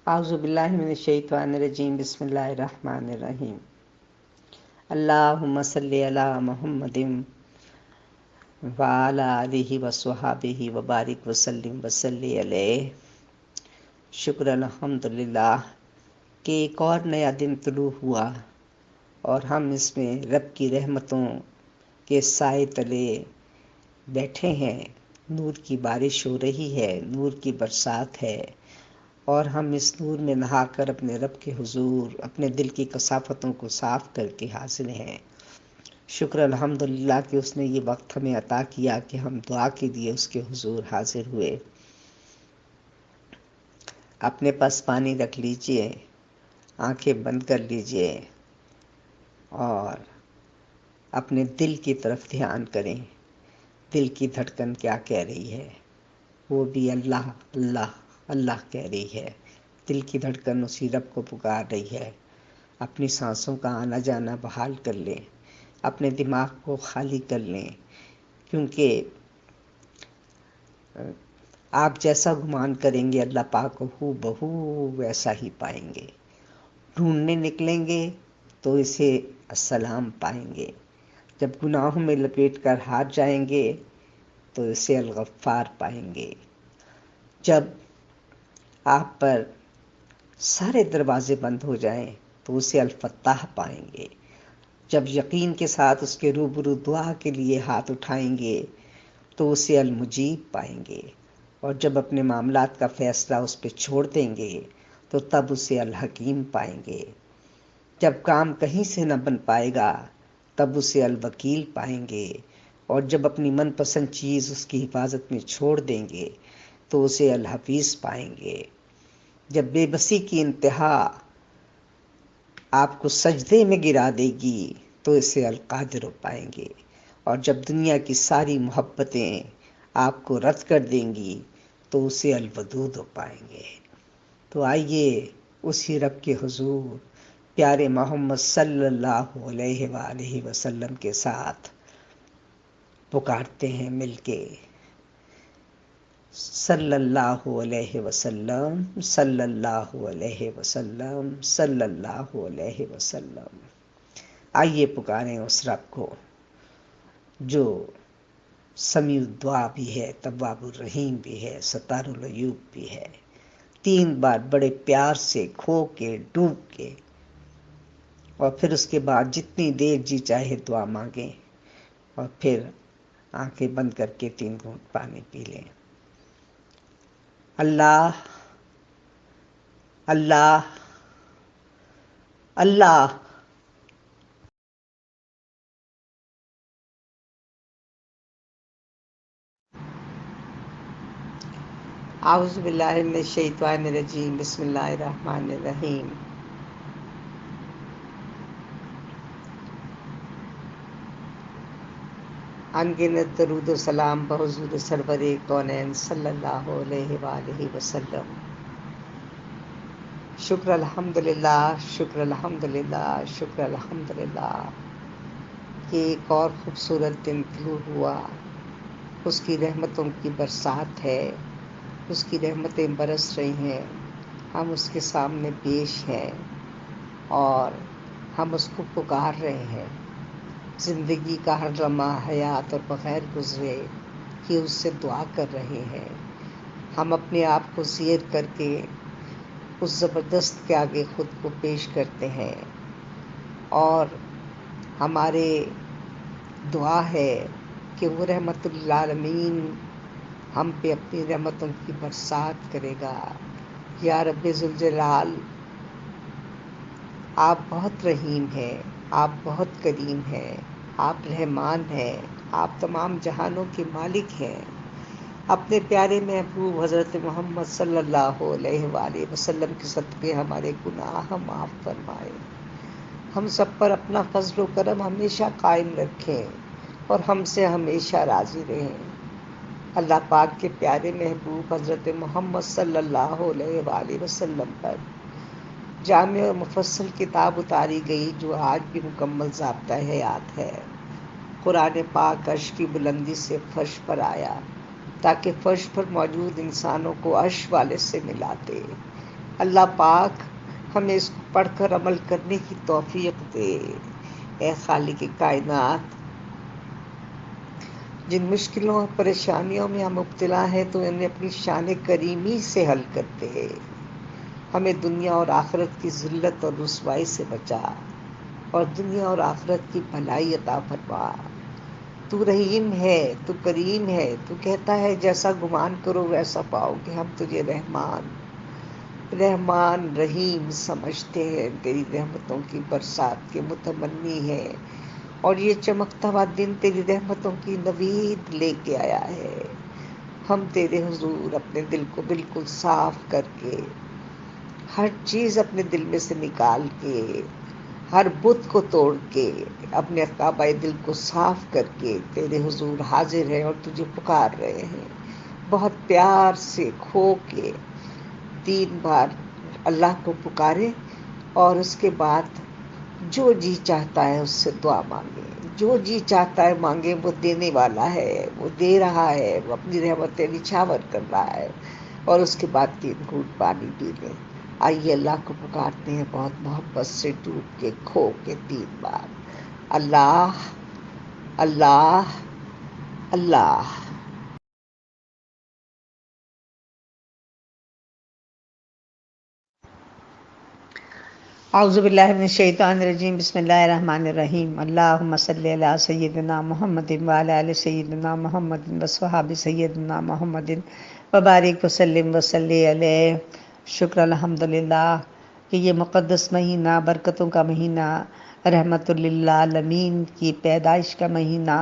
اعوذ باللہ من الشیطان الرجیم بسم اللہ الرحمن الرحیم اللہم صلی علی محمد وعلی آلہ وصحبہ وبارک وسلم وصلی علیہ۔ شکر الحمدللہ کہ ایک اور نیا دن طلوع ہوا اور ہم اس میں رب کی رحمتوں کے سائے تلے بیٹھے ہیں۔ نور کی بارش ہو رہی ہے، نور کی برسات ہے، اور ہم اس نور میں نہا کر اپنے رب کے حضور اپنے دل کی کثافتوں کو صاف کر کے حاضر ہیں۔ شکر الحمدللہ کہ اس نے یہ وقت ہمیں عطا کیا کہ ہم دعا کے لیے اس کے حضور حاضر ہوئے۔ اپنے پاس پانی رکھ لیجئے، آنکھیں بند کر لیجئے اور اپنے دل کی طرف دھیان کریں۔ دل کی دھڑکن کیا کہہ رہی ہے؟ وہ بھی اللہ اللہ اللہ کہہ رہی ہے۔ دل کی دھڑکن اسی رب کو پکار رہی ہے۔ اپنی سانسوں کا آنا جانا بحال کر لیں، اپنے دماغ کو خالی کر لیں، کیونکہ آپ جیسا گمان کریں گے اللہ پاک ہو بہو ویسا ہی پائیں گے۔ ڈھونڈنے نکلیں گے تو اسے السلام پائیں گے۔ جب گناہوں میں لپیٹ کر ہار جائیں گے تو اسے الغفار پائیں گے۔ جب آپ پر سارے دروازے بند ہو جائیں تو اسے الفتاح پائیں گے۔ جب یقین کے ساتھ اس کے روبرو دعا کے لیے ہاتھ اٹھائیں گے تو اسے المجیب پائیں گے، اور جب اپنے معاملات کا فیصلہ اس پہ چھوڑ دیں گے تو تب اسے الحکیم پائیں گے۔ جب کام کہیں سے نہ بن پائے گا تب اسے الوکیل پائیں گے، اور جب اپنی من پسند چیز اس کی حفاظت میں چھوڑ دیں گے تو اسے الحفیظ پائیں گے۔ جب بے بسی کی انتہا آپ کو سجدے میں گرا دے گی تو اسے القادر پائیں گے، اور جب دنیا کی ساری محبتیں آپ کو رد کر دیں گی تو اسے الودود پائیں گے۔ تو آئیے اسی رب کے حضور پیارے محمد صلی اللہ علیہ وآلہ وسلم کے ساتھ پکارتے ہیں مل کے، صلی اللہ علیہ وسلم صلی اللہ علیہ وسلم صلی اللہ علیہ وسلم۔ آئیے پکاریں اس رب کو جو سمیع الدعا بھی ہے، تواب الرحیم بھی ہے، ستار العیوب بھی ہے۔ 3 بار بڑے پیار سے کھو کے ڈوب کے، اور پھر اس کے بعد جتنی دیر جی چاہے دعا مانگیں، اور پھر آنکھیں بند کر کے 3 گھونٹ پانی پی لیں۔ اللہ اللہ اللہ۔ اعوذ باللہ من الشیطان الرجیم بسم اللہ الرحمن الرحیم۔ انگنت درود و سلام بحضور سرور کونین صلی اللہ علیہ وآلہ وسلم۔ شکر الحمدللہ شکر الحمدللہ شکر الحمدللہ کہ ایک اور خوبصورت دن طلوع ہوا۔ اس کی رحمتوں کی برسات ہے، اس کی رحمتیں برس رہی ہیں، ہم اس کے سامنے پیش ہیں اور ہم اس کو پکار رہے ہیں۔ زندگی کا ہر لمحہ حیات اور بغیر گزرے کہ اس سے دعا کر رہے ہیں۔ ہم اپنے آپ کو زیر کر کے اس زبردست کے آگے خود کو پیش کرتے ہیں، اور ہمارے دعا ہے کہ وہ رحمت للعالمین ہم پہ اپنی رحمتوں کی برسات کرے گا۔ یا رب ذوالجلال، آپ بہت رحیم ہیں، آپ بہت کریم ہیں، آپ رحمان ہیں، آپ تمام جہانوں کے مالک ہیں۔ اپنے پیارے محبوب حضرت محمد صلی اللہ علیہ وآلہ وسلم کے صدقے ہمارے گناہ معاف فرمائے، ہم سب پر اپنا فضل و کرم ہمیشہ قائم رکھیں اور ہم سے ہمیشہ راضی رہیں۔ اللہ پاک کے پیارے محبوب حضرت محمد صلی اللہ علیہ وآلہ وسلم پر جامع اور مفصل کتاب اتاری گئی جو آج بھی مکمل ضابطہ حیات ہے۔ قرآن پاک عرش کی بلندی سے فرش پر آیا تاکہ فرش پر موجود انسانوں کو عرش والے سے ملا دے۔ اللہ پاک ہمیں اس کو پڑھ کر عمل کرنے کی توفیق دے۔ اے خالق کائنات، جن مشکلوں اور پریشانیوں میں ہم مبتلا ہیں تو انہیں اپنی شان کریمی سے حل کرتے ہیں۔ ہمیں دنیا اور آخرت کی ذلت اور رسوائی سے بچا اور دنیا اور آخرت کی بھلائی عطا فرما۔ تو رحیم ہے، تو کریم ہے، تو کہتا ہے جیسا گمان کرو ویسا پاؤ گے۔ ہم تجھے رحمان رحیم سمجھتے ہیں، تیری رحمتوں کی برسات کے متمنی ہے، اور یہ چمکتا ہوا دن تیری رحمتوں کی نوید لے کے آیا ہے۔ ہم تیرے حضور اپنے دل کو بالکل صاف کر کے، ہر چیز اپنے دل میں سے نکال کے، ہر بت کو توڑ کے، اپنے کعبہ دل کو صاف کر کے تیرے حضور حاضر ہیں اور تجھے پکار رہے ہیں۔ بہت پیار سے کھو کے 3 بار اللہ کو پکارے، اور اس کے بعد جو جی چاہتا ہے اس سے دعا مانگے۔ جو جی چاہتا ہے مانگے، وہ دینے والا ہے، وہ دے رہا ہے، وہ اپنی رحمتیں نچھاور کر رہا ہے۔ اور اس کے بعد 3 گھونٹ پانی پی لیں۔ آئیے اللہ کو پکارتے ہیں بہت محبت سے، ڈوب کے کھو کے 3 بار، اللہ اللہ اللہ۔ اعوذ باللہ من الشیطان الرجیم، بسم اللہ الرحمن الرحیم۔ اللہم صلی علی سیدنا محمد وعلی آل سیدنا محمد وصحابہ سیدنا محمد وبارک وسلم وصلی علیہ۔ شکر الحمدللہ کہ یہ مقدس مہینہ، برکتوں کا مہینہ، رحمت للعالمین کی پیدائش کا مہینہ،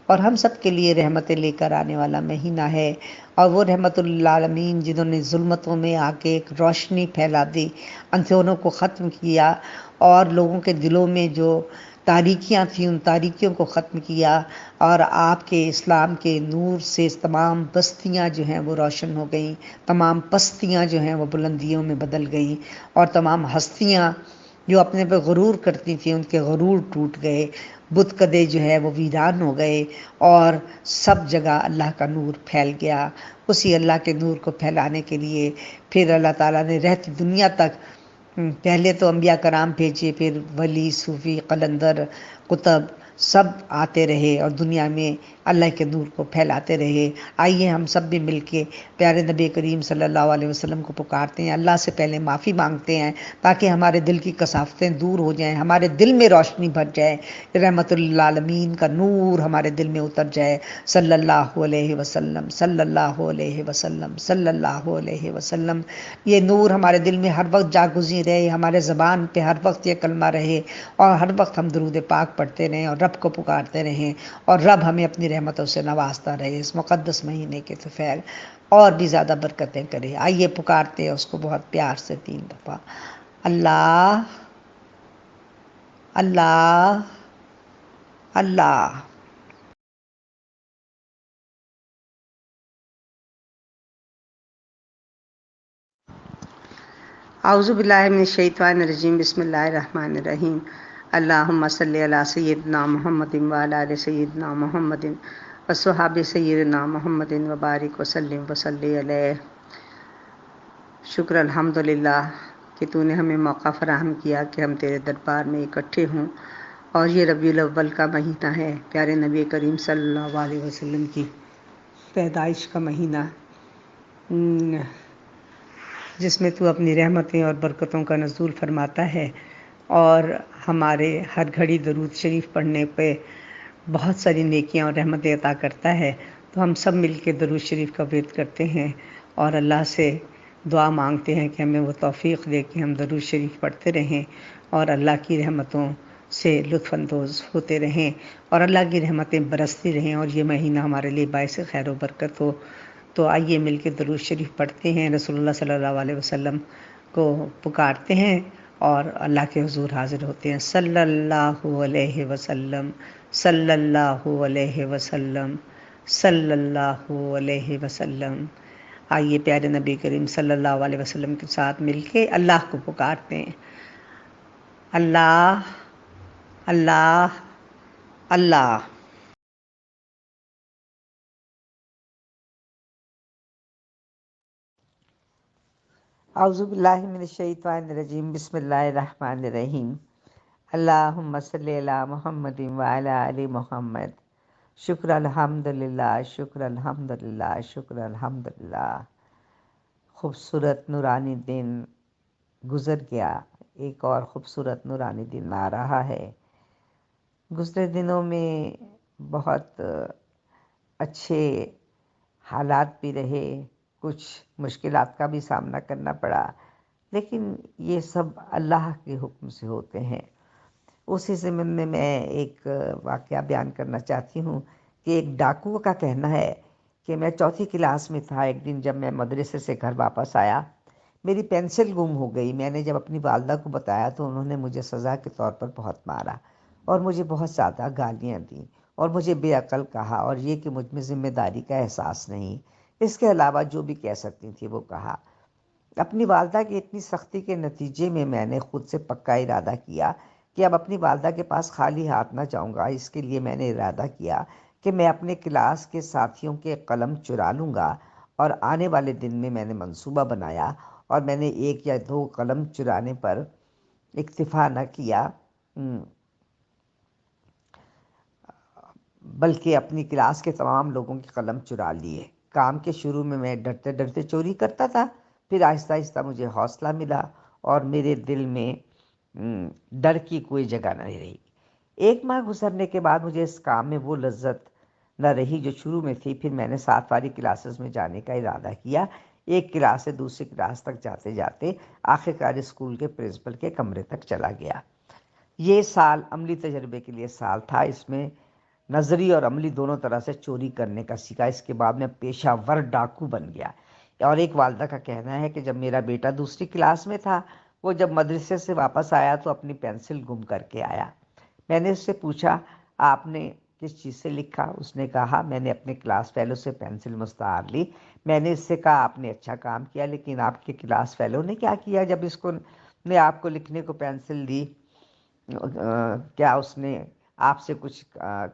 اور ہم سب کے لیے رحمتیں لے کر آنے والا مہینہ ہے۔ اور وہ رحمت للعالمین جنہوں نے ظلمتوں میں آ کے ایک روشنی پھیلا دی، اندھیروں کو ختم کیا، اور لوگوں کے دلوں میں جو تاریکیاں تھیں ان تاریکیوں کو ختم کیا، اور آپ کے اسلام کے نور سے تمام بستیاں جو ہیں وہ روشن ہو گئیں، تمام پستیاں جو ہیں وہ بلندیوں میں بدل گئیں، اور تمام ہستیاں جو اپنے پہ غرور کرتی تھیں ان کے غرور ٹوٹ گئے، بت کدے جو ہے وہ ویران ہو گئے، اور سب جگہ اللہ کا نور پھیل گیا۔ اسی اللہ کے نور کو پھیلانے کے لیے پھر اللہ تعالیٰ نے رہتی دنیا تک پہلے تو انبیاء کرام بھیجے، پھر ولی، صوفی، قلندر، قطب سب آتے رہے اور دنیا میں اللہ کے نور کو پھیلاتے رہے۔ آئیے ہم سب بھی مل کے پیارے نبی کریم صلی اللہ علیہ وسلم کو پکارتے ہیں، اللہ سے پہلے معافی مانگتے ہیں تاکہ ہمارے دل کی کثافتیں دور ہو جائیں، ہمارے دل میں روشنی بھر جائے، رحمت للعالمین کا نور ہمارے دل میں اتر جائے۔ صلی اللہ علیہ وسلم، صلی اللہ علیہ وسلم، صلی اللہ علیہ وسلم۔ یہ نور ہمارے دل میں ہر وقت جاگزیں رہے، ہمارے زبان پہ ہر وقت یہ کلمہ رہے، اور ہر وقت ہم درود پاک پڑھتے رہیں اور رب کو پکارتے رہیں، اور رب ہمیں اپنی رحمتوں سے نوازتا رہے اس مقدس مہینے کے طفیل، اور بھی زیادہ برکتیں کرے۔ آئیے پکارتے ہیں اس کو بہت پیار سے 3 دفعہ، اللہ اللہ اللہ۔ اعوذ باللہ من الشیطان الرجیم، بسم اللہ الرحمن الرحیم۔ اللہم صلی علی سیدنا محمد وعلی آل سیدنا محمد وصحابہ سیدنا محمد وبارک وسلم وصلی علیہ۔ شکر الحمدللہ کہ تو نے ہمیں موقع فراہم کیا کہ ہم تیرے دربار میں اکٹھے ہوں، اور یہ ربیع الاول کا مہینہ ہے، پیارے نبی کریم صلی اللہ علیہ وسلم کی پیدائش کا مہینہ، جس میں تو اپنی رحمتیں اور برکتوں کا نزول فرماتا ہے، اور ہمارے ہر گھڑی درود شریف پڑھنے پہ بہت ساری نیکیاں اور رحمتیں عطا کرتا ہے۔ تو ہم سب مل کے درود شریف کا ورد کرتے ہیں اور اللہ سے دعا مانگتے ہیں کہ ہمیں وہ توفیق دے کہ ہم درود شریف پڑھتے رہیں اور اللہ کی رحمتوں سے لطف اندوز ہوتے رہیں، اور اللہ کی رحمتیں برستی رہیں، اور یہ مہینہ ہمارے لیے باعث خیر و برکت ہو۔ تو آئیے مل کے درود شریف پڑھتے ہیں، رسول اللہ صلی اللہ علیہ وسلم کو پکارتے ہیں اور اللہ کے حضور حاضر ہوتے ہیں۔ صلی اللہ علیہ وسلم، صلی اللہ علیہ وسلم، صلی اللہ علیہ وسلم۔ آئیے پیارے نبی کریم صلی اللہ علیہ وسلم کے ساتھ مل کے اللہ کو پکارتے ہیں، اللہ اللہ اللہ۔ اعوذ باللہ من الشیطان الرجیم، بسم اللہ الرحمن الرحیم۔ اللہم صلی علی محمد وعلی آل محمد۔ شکر الحمدللہ، شکر الحمدللہ، شکر الحمدللہ۔ خوبصورت نورانی دن گزر گیا، ایک اور خوبصورت نورانی دن آ رہا ہے۔ گزرے دنوں میں بہت اچھے حالات بھی رہے، کچھ مشکلات کا بھی سامنا کرنا پڑا، لیکن یہ سب اللہ کے حکم سے ہوتے ہیں۔ اسی ضمن میں ایک واقعہ بیان کرنا چاہتی ہوں کہ ایک ڈاکو کا کہنا ہے کہ میں چوتھی کلاس میں تھا، ایک دن جب میں مدرسے سے گھر واپس آیا، میری پینسل گم ہو گئی۔ میں نے جب اپنی والدہ کو بتایا تو انہوں نے مجھے سزا کے طور پر بہت مارا اور مجھے بہت زیادہ گالیاں دیں اور مجھے بے عقل کہا، اور یہ کہ مجھ میں ذمہ داری کا احساس نہیں۔ اس کے علاوہ جو بھی کہہ سکتی تھی وہ کہا۔ اپنی والدہ کی اتنی سختی کے نتیجے میں نے خود سے پکا ارادہ کیا کہ اب اپنی والدہ کے پاس خالی ہاتھ نہ جاؤں گا۔ اس کے لیے میں نے ارادہ کیا کہ میں اپنے کلاس کے ساتھیوں کے قلم چرا لوں گا، اور آنے والے دن میں نے منصوبہ بنایا اور میں نے 1 یا 2 قلم چرانے پر اکتفا نہ کیا، بلکہ اپنی کلاس کے تمام لوگوں کے قلم چرا لیے۔ کام کے شروع میں ڈرتے ڈرتے چوری کرتا تھا، پھر آہستہ آہستہ مجھے حوصلہ ملا اور میرے دل میں ڈر کی کوئی جگہ نہیں رہی۔ 1 ماہ گزرنے کے بعد مجھے اس کام میں وہ لذت نہ رہی جو شروع میں تھی۔ پھر میں نے 7 والی کلاسز میں جانے کا ارادہ کیا۔ ایک کلاس سے دوسری کلاس تک جاتے جاتے آخرکار اسکول کے پرنسپل کے کمرے تک چلا گیا۔ یہ سال عملی تجربے کے لیے سال تھا، اس میں نظری اور عملی دونوں طرح سے چوری کرنے کا سیکھا۔ اس کے بعد میں پیشہ ور ڈاکو بن گیا۔ اور ایک والدہ کا کہنا ہے کہ جب میرا بیٹا دوسری کلاس میں تھا، وہ جب مدرسے سے واپس آیا تو اپنی پینسل گم کر کے آیا۔ میں نے اس سے پوچھا، آپ نے کس چیز سے لکھا؟ اس نے کہا، میں نے اپنے کلاس فیلو سے پینسل مستعار لی۔ میں نے اس سے کہا، آپ نے اچھا کام کیا، لیکن آپ کے کلاس فیلو نے کیا کیا جب اس کو نے آپ کو لکھنے کو پینسل دی؟ کیا اس نے آپ سے کچھ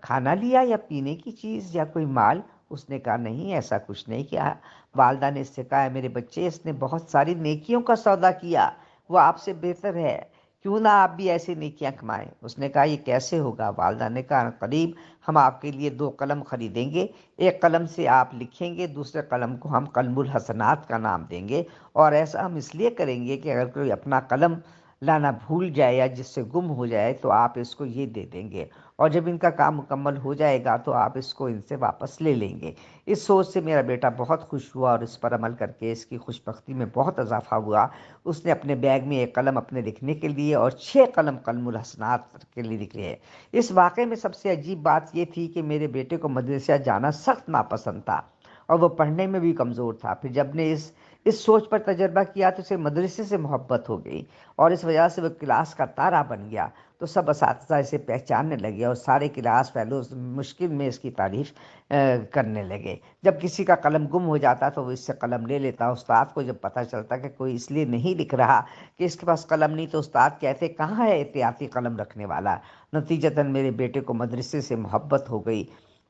کھانا لیا یا پینے کی چیز یا کوئی مال؟ اس نے کہا، نہیں، ایسا کچھ نہیں کیا۔ والدہ نے اس سے کہا، میرے بچے، اس نے بہت ساری نیکیوں کا سودا کیا، وہ آپ سے بہتر ہے، کیوں نہ آپ بھی ایسی نیکیاں کمائیں؟ اس نے کہا، یہ کیسے ہوگا؟ والدہ نے کہا، قریب ہم آپ کے لیے 2 قلم خریدیں گے، ایک قلم سے آپ لکھیں گے، دوسرے قلم کو ہم قلم الحسنات کا نام دیں گے، اور ایسا ہم اس لیے کریں گے کہ اگر کوئی اپنا قلم لانا بھول جائے یا جس سے گم ہو جائے تو آپ اس کو یہ دے دیں گے، اور جب ان کا کام مکمل ہو جائے گا تو آپ اس کو ان سے واپس لے لیں گے۔ اس سوچ سے میرا بیٹا بہت خوش ہوا اور اس پر عمل کر کے اس کی خوش بختی میں بہت اضافہ ہوا۔ اس نے اپنے بیگ میں 1 قلم اپنے لکھنے کے لیے اور 6 قلم قلم الحسنات کے لیے نکلے ہیں۔ اس واقعے میں سب سے عجیب بات یہ تھی کہ میرے بیٹے کو مدرسہ جانا سخت ناپسند تھا اور وہ پڑھنے میں بھی کمزور تھا۔ پھر جب نے اس سوچ پر تجربہ کیا تو اسے مدرسے سے محبت ہو گئی اور اس وجہ سے وہ کلاس کا تارا بن گیا۔ تو سب اساتذہ اسے پہچاننے لگے اور سارے کلاس فیلوز مشکل میں اس کی تعریف کرنے لگے۔ جب کسی کا قلم گم ہو جاتا تو وہ اس سے قلم لے لیتا۔ استاد کو جب پتہ چلتا کہ کوئی اس لیے نہیں لکھ رہا کہ اس کے پاس قلم نہیں، تو استاد کہتے، کہاں ہے احتیاطی قلم رکھنے والا؟ نتیجتاً میرے بیٹے کو مدرسے سے محبت ہو گئی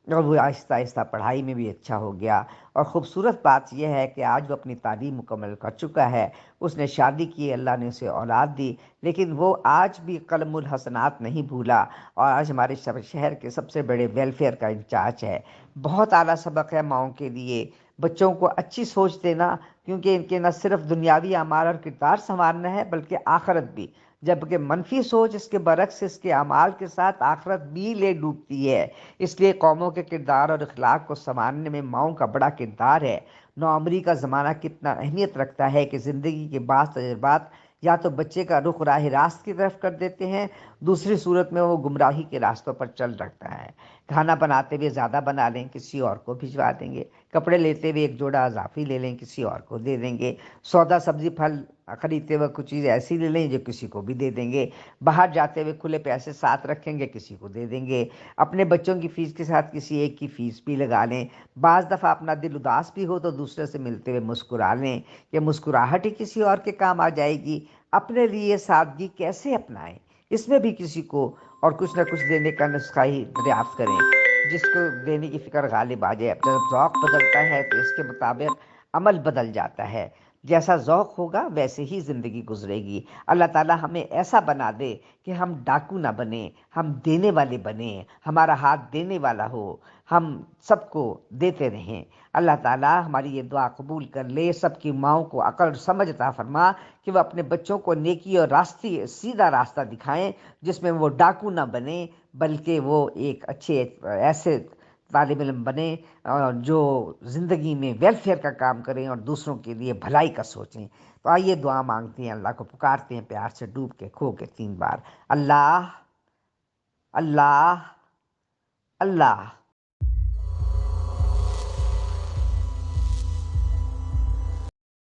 اور وہ آہستہ آہستہ پڑھائی میں بھی اچھا ہو گیا۔ اور خوبصورت بات یہ ہے کہ آج وہ اپنی تعلیم مکمل کر چکا ہے، اس نے شادی کی، اللہ نے اسے اولاد دی، لیکن وہ آج بھی قلم الحسنات نہیں بھولا اور آج ہمارے شہر کے سب سے بڑے ویلفیئر کا انچارج ہے۔ بہت اعلیٰ سبق ہے ماؤں کے لیے بچوں کو اچھی سوچ دینا، کیونکہ ان کے نہ صرف دنیاوی اعمال اور کردار سنوارنا ہے بلکہ آخرت بھی، جبکہ منفی سوچ اس کے برعکس اس کے اعمال کے ساتھ آخرت بھی لے ڈوبتی ہے۔ اس لیے قوموں کے کردار اور اخلاق کو سنوارنے میں ماؤں کا بڑا کردار ہے۔ نوعمری کا زمانہ کتنا اہمیت رکھتا ہے کہ زندگی کے بعض تجربات یا تو بچے کا رخ راہ راست کی طرف کر دیتے ہیں، دوسری صورت میں وہ گمراہی کے راستوں پر چل رکھتا ہے۔ کھانا بناتے ہوئے زیادہ بنا لیں، کسی اور کو بھجوا دیں گے، کپڑے لیتے ہوئے 1 جوڑا اضافی لے لیں، کسی اور کو دے دیں گے، سودا سبزی پھل خریدتے ہوئے کچھ چیز ایسی لے لیں جو کسی کو بھی دے دیں گے، باہر جاتے ہوئے کھلے پیسے ساتھ رکھیں گے، کسی کو دے دیں گے، اپنے بچوں کی فیس کے ساتھ کسی ایک کی فیس بھی لگا لیں، بعض دفعہ اپنا دل اداس بھی ہو تو دوسرے سے ملتے ہوئے مسکرا لیں، یہ مسکراہٹ ہی کسی اور کے کام آ جائے گی۔ اپنے لیے سادگی کیسے اپنائیں، اس میں بھی کسی کو اور کچھ نہ کچھ دینے کا نسخہ ہی دریافت کریں، جس کو دینے کی فکر غالب آ جائے۔ جب ذوق بدلتا ہے تو اس کے مطابق عمل بدل جاتا ہے۔ جیسا ذوق ہوگا ویسے ہی زندگی گزرے گی۔ اللہ تعالیٰ ہمیں ایسا بنا دے کہ ہم ڈاکو نہ بنیں، ہم دینے والے بنیں، ہمارا ہاتھ دینے والا ہو، ہم سب کو دیتے رہیں۔ اللہ تعالیٰ ہماری یہ دعا قبول کر لے، سب کی ماؤں کو عقل اور سمجھ عطا فرما کہ وہ اپنے بچوں کو نیکی اور سیدھا راستہ دکھائیں، جس میں وہ ڈاکو نہ بنیں بلکہ وہ ایک اچھے ایسے طالب علم بنے جو زندگی میں ویلفیئر کا کام کریں اور دوسروں کے لیے بھلائی کا سوچیں۔ تو آئیے دعا مانگتے ہیں، اللہ کو پکارتے ہیں پیار سے، ڈوب کے کھو کے 3 بار، اللہ اللہ اللہ۔